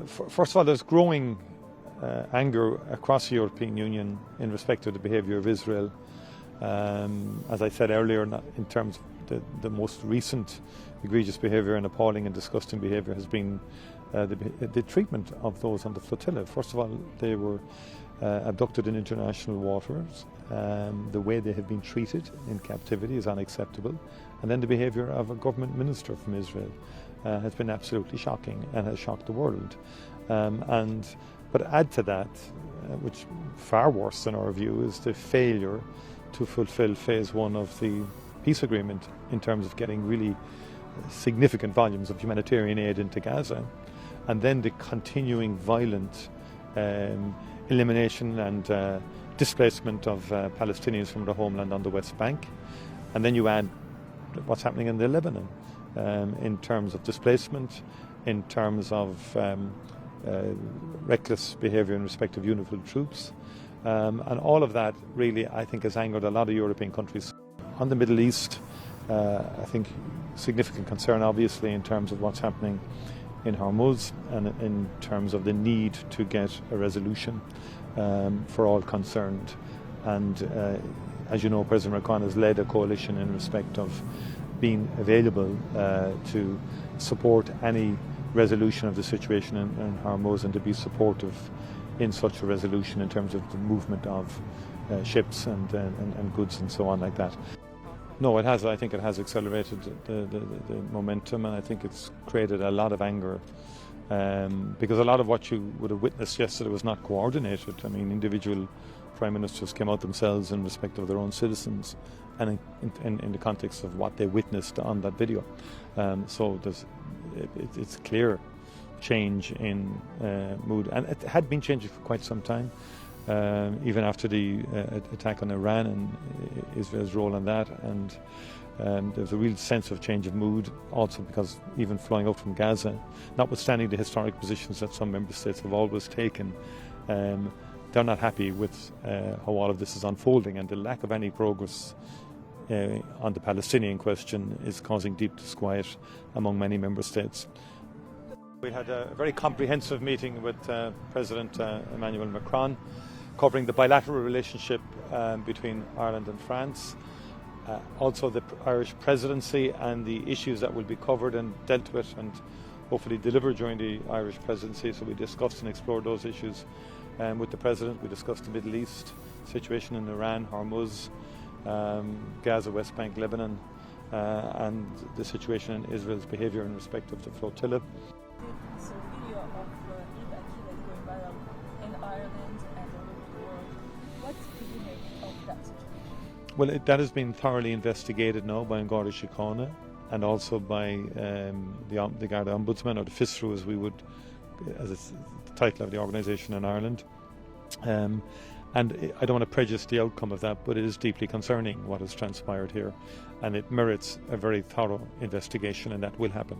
First of all, there's growing anger across the European Union in respect of the behaviour of Israel. As I said earlier, in terms of the most recent egregious behaviour and appalling and disgusting behaviour has been the treatment of those on the flotilla. First of all, they were abducted in international waters. The way they have been treated in captivity is unacceptable. And then the behaviour of a government minister from Israel has been absolutely shocking and has shocked the world. But add to that, which far worse in our view, is the failure to fulfil phase one of the peace agreement in terms of getting really significant volumes of humanitarian aid into Gaza, and then the continuing violent elimination and displacement of Palestinians from their homeland on the West Bank. And then you add what's happening in Lebanon in terms of displacement, in terms of reckless behaviour in respect of UNIFIL troops. And all of that really, I think, has angered a lot of European countries. On the Middle East, I think significant concern obviously in terms of what's happening in Hormuz and in terms of the need to get a resolution for all concerned. And as you know, President Macron has led a coalition in respect of being available to support any resolution of the situation in Hormuz and to be supportive in such a resolution in terms of the movement of ships and goods and so on like that. No, it has. I think it has accelerated the momentum, and I think it's created a lot of anger because a lot of what you would have witnessed yesterday was not coordinated. I mean, individual prime ministers came out themselves in respect of their own citizens and in the context of what they witnessed on that video. So it's clear change in mood, and it had been changing for quite some time. Even after the attack on Iran and Israel's role in that, and there's a real sense of change of mood also because even flying out from Gaza, notwithstanding the historic positions that some member states have always taken, they're not happy with how all of this is unfolding, and the lack of any progress on the Palestinian question is causing deep disquiet among many member states. We had a very comprehensive meeting with President Emmanuel Macron, covering the bilateral relationship between Ireland and France, also the Irish presidency and the issues that will be covered and dealt with and hopefully delivered during the Irish presidency. So we discussed and explored those issues with the President. We discussed the Middle East, situation in Iran, Hormuz, Gaza, West Bank, Lebanon, and the situation in Israel's behaviour in respect of the flotilla. This video of Eva Akila going viral in Ireland and all over the world. What do you make of that situation? Well, that has been thoroughly investigated now by Garda Síochána and also by the Garda Ombudsman, or the FISRU as we would, as it's the title of the organisation in Ireland. And I don't want to prejudice the outcome of that, but it is deeply concerning what has transpired here, and it merits a very thorough investigation, and that will happen.